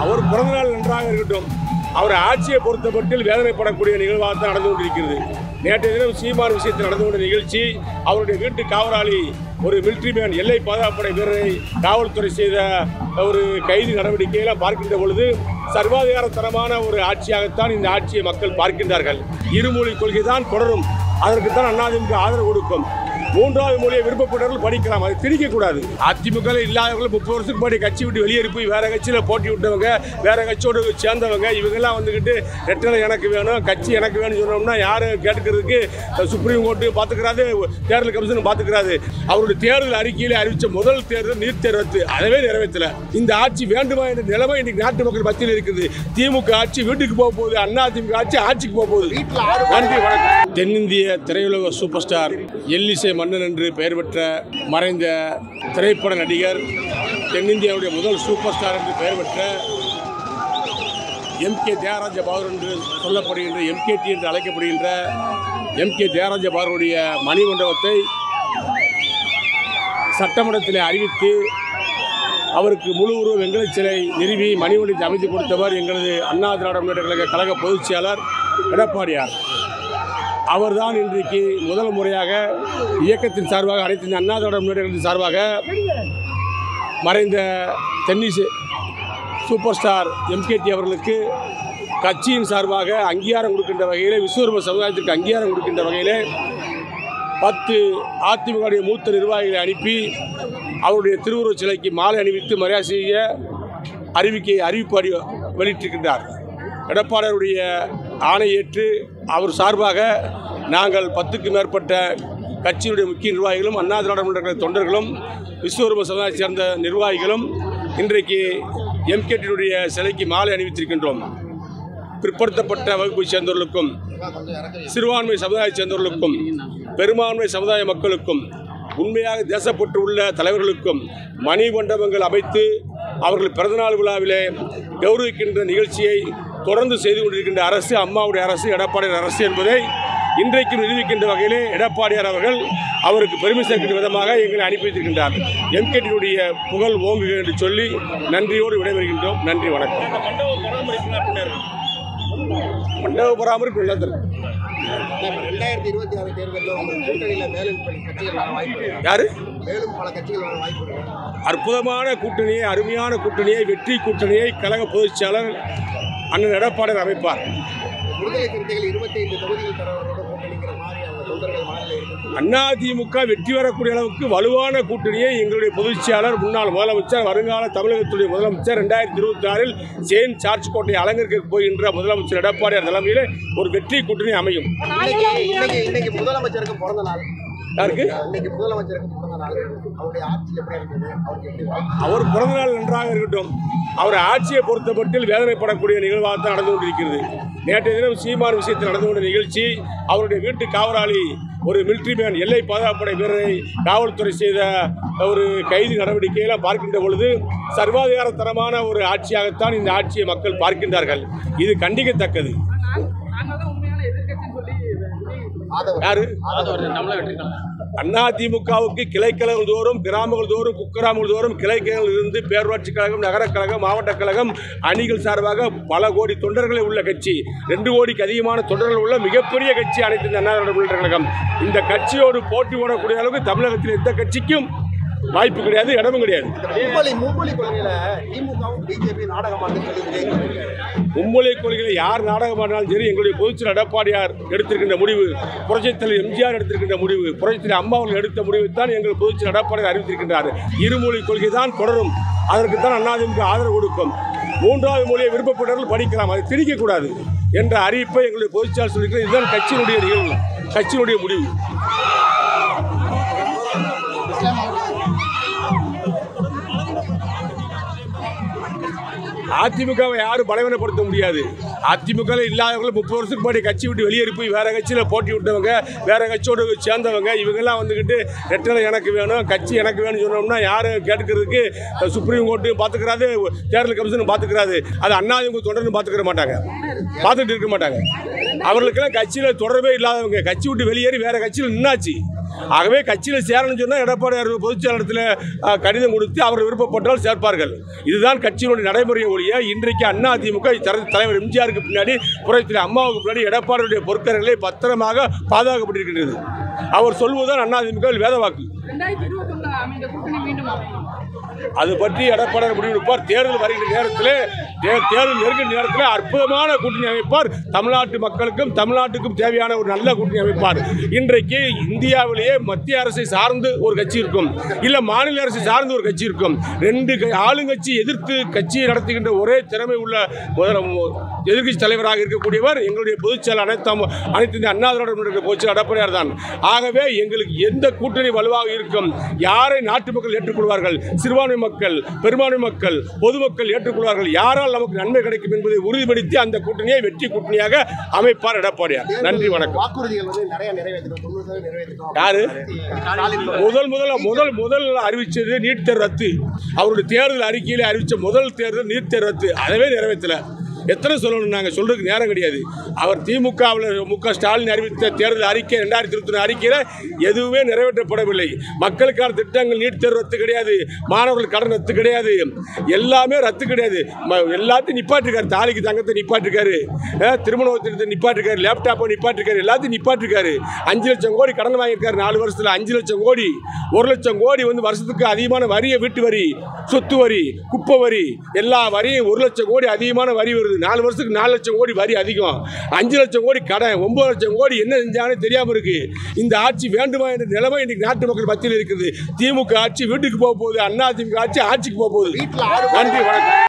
அவர் பிறந்தநாள் நன்றாக இருக்கட்டும். அவர் ஆட்சியை பொறுத்தமட்டில் வேதனைப்படக்கூடிய நிகழ்வாக தான் நடந்து கொண்டிருக்கிறது. நேற்றைய தினம் சீமான் விஷயத்தில் நடந்து கொண்ட நிகழ்ச்சி, அவருடைய வீட்டு காவலாளி ஒரு மிலிட்ரி மேன் எல்லை பாதுகாப்படை வீரரை காவல்துறை செய்த ஒரு கைது நடவடிக்கையெல்லாம் பார்க்கின்ற பொழுது சர்வாதிகாரத்தனமான ஒரு ஆட்சியாகத்தான் இந்த ஆட்சியை மக்கள் பார்க்கின்றார்கள். இருமொழி கொள்கை தான் தொடரும். அதற்கு தான் அதிமுக ஆதரவு கொடுக்கும். மூன்றாவது மொழியை விருப்பப்பட்டவர்கள் படிக்கலாம், அதை திணிக்கக்கூடாது. அதிமுக இல்லாதவர்கள் 30 வருஷத்துக்கு முன்னாடி கட்சி விட்டு வெளியேறி போய் வேற கட்சியில் போட்டி விட்டவங்க, வேற கட்சியோடு சேர்ந்தவங்க, இவங்கெல்லாம் வந்துக்கிட்டு ரெட்டலை எனக்கு வேணும், கட்சி எனக்கு வேணும்னு சொன்னோம்னா யாரும் கேட்டுக்கிறதுக்கு சுப்ரீம் கோர்ட்டு பார்த்துக்கிறாரு, தேர்தல் கமிஷன் பார்த்துக்கிறாரு. அவருடைய தேர்தல் அறிக்கையில் அறிவித்த முதல் தேர்தல் நீட் தேர்வு அதவே நிறைவேற்றல. இந்த ஆட்சி வேண்டுமா என்ற நிலைமை இன்னைக்கு நாட்டு மக்கள் மத்தியில் இருக்குது. திமுக ஆட்சி வீட்டுக்கு போக போகுது, அதிமுக ஆட்சி ஆட்சிக்கு போக போகுது. நன்றி, வணக்கம். தென்னிந்திய திரையுலக சூப்பர் ஸ்டார் எல்லிசை மன்னன் என்று பெயர் பெற்ற மறைந்த திரைப்பட நடிகர், தென்னிந்தியாவுடைய முதல் சூப்பர் ஸ்டார் என்று பெயர் பெற்ற MK தியாகராஜ பாகூர் என்று சொல்லப்படுகின்ற MKT என்று அழைக்கப்படுகின்ற MK தியாகராஜ பாகூருடைய மணிமண்டபத்தை சட்டமன்றத்தில் அறிவித்து அவருக்கு முழு உருவ வெங்கல சிலை நிறுவி மணிமண்டபத்தை அமைத்து கொடுத்தவர் எங்களது அண்ணா திராவிட முன்னேற்ற கழக பொதுச் செயலாளர் எடப்பாடியார். அவர்தான் இன்றைக்கு முதல் முறையாக இயக்கத்தின் சார்பாக, அனைத்து அண்ணா திராவிட முன்னேற்றத்தின் சார்பாக மறைந்த தென்னிசை சூப்பர் ஸ்டார் MKT அவர்களுக்கு கட்சியின் சார்பாக அங்கீகாரம் கொடுக்கின்ற வகையில், விஸ்வரூப சமுதாயத்திற்கு அங்கீகாரம் கொடுக்கின்ற வகையில் 10 அதிமுக மூத்த நிர்வாகிகளை அனுப்பி அவருடைய திருவுருவச் சிலைக்கு மாலை அணிவித்து மரியாதை செய்ய அறிவிப்பு வெளியிட்டிருக்கின்றார். எடப்பாடியாருடைய ஆணையேற்று அவர் சார்பாக நாங்கள் 10க்கும் மேற்பட்ட கட்சியுடைய முக்கிய நிர்வாகிகளும், அண்ணா திராவிட முன்னேற்ற தொண்டர்களும், விஸ்வரூப சமுதாயத்தை சேர்ந்த நிர்வாகிகளும் இன்றைக்கு MKT சிலைக்கு மாலை அணிவித்திருக்கின்றோம். பிற்படுத்தப்பட்ட வகுப்பை சேர்ந்தவர்களுக்கும், சிறுபான்மை சமுதாயத்தை சேர்ந்தவர்களுக்கும், பெரும்பான்மை சமுதாய மக்களுக்கும், உண்மையாக தேசப்பட்டு உள்ள தலைவர்களுக்கும் மணிமண்டபங்கள் அமைத்து அவர்கள் பிறந்தநாள் விழாவிலே கௌரவிக்கின்ற நிகழ்ச்சியை தொடர்ந்து செய்து கொண்டிருக்கின்ற அரசு அம்மாவுடைய அரசு, எடப்பாடியார் அரசு என்பதை இன்றைக்கு நிரூபிக்கின்ற வகையிலே எடப்பாடியார் அவர்கள் அவருக்கு பெருமை சேர்க்கின்ற விதமாக எங்களை அனுப்பி வைத்திருக்கின்றார். MKT புகழ் ஓங்குக என்று சொல்லி நன்றியோடு விடைபெறுகின்றோம். நன்றி, வணக்கம். மண்டப பராமரிப்பு இல்லாத 2026 தேர்தலில் கூட்டணியில் மேலும் கட்சிகள் வாய்ப்பு, யாரு மேலும் பல கட்சிகள் வாய்ப்பு. அற்புதமான கூட்டணியை, அருமையான கூட்டணியை, வெற்றி கூட்டணியை கழக பொதுச் செயலாளர் அண்ணன் எடப்பாடியார் அமைப்பார். விடுதலை சிறுத்தைகள் 25 தொகுதிகள் தரவரோட கூட்டணிங்கிற மாதிரி அவங்க தொண்டர்கள் மாநில அதிமுக வெற்றி பெறக்கூடிய அளவுக்கு வலுவான கூட்டணியை எங்களுடைய பொதுச் செயலாளர், முன்னாள் முதலமைச்சர், வருங்கால தமிழகத்துடைய முதலமைச்சர், 2026 செயின்ட் ஜார்ஜ் கோட்டை அலங்கரிக்க போகின்ற முதலமைச்சர் எடப்பாடியார் தலைமையிலே ஒரு வெற்றி கூட்டணி அமையும். இன்னைக்கு முதலமைச்சருக்கு பிறந்த நாள். யாருக்கு? இன்னைக்கு முதலமைச்சருக்கு பிறந்த நாள். அவருடைய ஆட்சி எப்படி இருக்குது? அவர் பிறந்த நாள் நன்றாக இருக்கட்டும். அவர் ஆட்சியை பொறுத்தமட்டில் வேதனைப்படக்கூடிய நிகழ்வாக தான் நடந்து கொண்டிருக்கிறது. நேற்றைய தினம் சீமான் விஷயத்தில் நடந்து கொண்ட நிகழ்ச்சி, அவருடைய வீட்டு காவலாளி ஒரு மிலிட்ரி மேன் எல்லை பாதுகாப்படை வீரரை காவல்துறை செய்த ஒரு கைது நடவடிக்கையெல்லாம் பார்க்கின்ற பொழுது சர்வாதிகாரத்தனமான ஒரு ஆட்சியாகத்தான் இந்த ஆட்சியை மக்கள் பார்க்கின்றார்கள். இது கண்டிக்கத்தக்கது. யாரு? அதிமுகவுக்கு கிளைக்கழகம் தோறும், கிராமங்கள் தோறும், குக்கிராமங்கள் தோறும் கிளைக்கழகங்கள் இருந்து பேரூராட்சி கழகம், நகரக் கழகம், மாவட்ட கழகம் அணிகள் சார்பாக பல கோடி தொண்டர்களை உள்ள கட்சி, 2 கோடிக்கு அதிகமான தொண்டர்கள் உள்ள மிகப்பெரிய கட்சி அனைத்து அண்ணா திராவிட முன்னேற்ற கழகம். இந்த கட்சியோடு போட்டி போடக்கூடிய அளவுக்கு தமிழகத்தில் எந்த கட்சிக்கும் வாய்ப்பு கிடையாது, இடமும் கிடையாது. மும்மொழி கொள்கையில் யார் நாடகமானாலும் சரி, எங்களுடைய பொதுச்செயலாளர் எடப்பாடியார் எடுத்திருக்கின்ற முடிவு, புரட்சித் தலைவர் எம்ஜிஆர் எடுத்திருக்கின்ற முடிவு, புரட்சித் தலைவர் அம்மா அவர்கள் எடுத்த முடிவை தான் எங்கள் பொதுச்செயலாளர் எடப்பாடியார் அறிவித்திருக்கின்றார். இருமொழி கொள்கை தான் தொடரும். அதற்கு தான் அதிமுக ஆதரவு கொடுக்கும். மூன்றாவது மொழியை விருப்பப்பட்டவர்கள் படிக்கலாம், அதை திணிக்கக்கூடாது என்ற அறிவிப்பை எங்களுடைய பொதுச்செயலாளர் சொல்லியிருக்கிறார். இதுதான் கட்சியினுடைய நிகழ்வு, கட்சியினுடைய முடிவு. அதிமுகவை யாரும் பலவீனப்படுத்த முடியாது. அதிமுக இல்லாதவர்கள் 30 வருஷத்துக்கு முன்னாடி கட்சி விட்டு வெளியேறி போய் வேற கட்சியில் போட்டி விட்டவங்க, வேற கட்சியோடு சேர்ந்தவங்க, இவங்கெல்லாம் வந்துக்கிட்டு ரெட்டலை எனக்கு வேணும், கட்சி எனக்கு வேணும்னு சொன்னோம்னா யாரும் கேட்டுக்கிறதுக்கு சுப்ரீம் கோர்ட்டு பார்த்துக்கிறாரு, தேர்தல் கமிஷன் பார்த்துக்கிறாரு. அது அதிமுக தொடர்ந்து பார்த்துக்கிற மாட்டாங்க, பார்த்துட்டு இருக்க மாட்டாங்க. அவர்களுக்கெல்லாம் கட்சியில் தொடர்பே இல்லாதவங்க, கட்சி விட்டு வெளியேறி வேற கட்சியில் நின்னாச்சு. ஆகவே கட்சியில் சேரணும்னு சொன்னால் எடப்பாடியார் பொதுச் செயலகத்தில் கடிதம் கொடுத்து அவர் விருப்பப்பட்டால் சேர்ப்பார்கள். இதுதான் கட்சியினுடைய நடைமுறை ஒழிய இன்றைக்கு அதிமுக தலைவர் எம்ஜிஆருக்கு பின்னாடி புரட்சித் அம்மாவுக்கு பின்னாடி எடப்பாடியுடைய பொற்கரங்களை பத்திரமாக பாதுகாக்கப்பட்டிருக்கின்றது. அவர் சொல்வதுதான் அதிமுக வேதவாக்கு. அது பற்றி எடப்பாடியார் முடிவெடுப்பார். தேர்தல் வருகின்ற நேரத்தில் தேர்தல் நெருங்கிற நேரத்தில் அற்புதமான கூட்டணி அமைப்பார். தமிழ்நாட்டு மக்களுக்கும் தமிழ்நாட்டுக்கும் தேவையான ஒரு நல்ல கூட்டணி அமைப்பார். இன்றைக்கு இந்தியாவிலேயே மத்திய அரசை சார்ந்து ஒரு கட்சி இருக்கும், இல்லை மாநில அரசை சார்ந்து ஒரு கட்சி இருக்கும். ரெண்டு ஆளுங்கட்சி எதிர்த்து கட்சியை நடத்துகின்ற ஒரே திறமை உள்ள எதிர்கட்சி தலைவராக இருக்கக்கூடியவர் எங்களுடைய பொதுச் செயலாளர் அனைத்து இந்திய அண்ணா திராவிட முன்னேற்ற பொதுச் செயலாளர் எடப்பாடியார் தான். ஆகவே எங்களுக்கு எந்த கூட்டணி வலுவாக இருக்கும், யாரை நாட்டு மக்கள் ஏற்றுக்கொள்வார்கள், சிறுபான்மை மக்கள், பெரும்பான்மை மக்கள், பொதுமக்கள் ஏற்றுக்கொள்வார்கள், யாரால் நமக்கு நன்மை கிடைக்கும் என்பதை உறுதிப்படுத்தி அந்த கூட்டணியை வெற்றி கூட்டணியாக அமைப்பார் எடப்பாடியார். நன்றி, வணக்கம். யாரு முதல் அறிவிச்சது நீட் தேர்வு ரத்து. அவருடைய தேர்தல் அறிக்கையிலே அறிவிச்ச முதல் தேர்தல் நீட் தேர்வு ரத்து. அதவே நிறைவேற்றல. எத்தனை சொல்லணும், நாங்கள் சொல்றதுக்கு நேரம் கிடையாது. அவர் திமுகவில் மு.க. ஸ்டாலின் அறிவித்த தேர்தல் அறிக்கை 2021 அறிக்கையில் எதுவுமே நிறைவேற்றப்படவில்லை. மக்களுக்கான திட்டங்கள் நீட் தேர்வு ரத்து கிடையாது, மாணவர்கள் கடன் ரத்து கிடையாது, எல்லாமே ரத்து கிடையாது. எல்லாத்தையும் நிப்பாட்டிருக்காரு. தாலிக்கு தங்கத்தை நிப்பாட்டிருக்காரு, திருமண திட்டத்தை நிப்பாட்டிருக்காரு, லேப்டாப்பை நிப்பாட்டிருக்காரு, எல்லாத்தையும் நிப்பாட்டிருக்காரு. 5 லட்சம் கோடி கடன் வாங்கியிருக்காரு 4 வருஷத்தில். 5 லட்சம் கோடி, 1 லட்சம் கோடி வருஷத்துக்கு அதிகமான வரியை, வீட்டு வரி, சொத்து வரி, குப்பை வரி, எல்லா வரியும் 1 லட்சம் கோடி அதிகமான வரி வருது. 4 வருஷத்துக்கு 4 லட்சம் கோடி வரி அதிகம். 5 லட்சம் கோடி கடன், 9 லட்சம் கோடி என்ன செஞ்சாங்கன்னு தெரியாம இருக்கு. இந்த ஆட்சி வேண்டுமா என்ற நிலைமை இன்னைக்கு நாட்டு மக்கள் மத்தியில் இருக்குது. திமுக ஆட்சி வீட்டுக்கு போக போகுது, அதிமுக ஆட்சி ஆட்சிக்கு போக போகுது. நன்றி, வணக்கம்.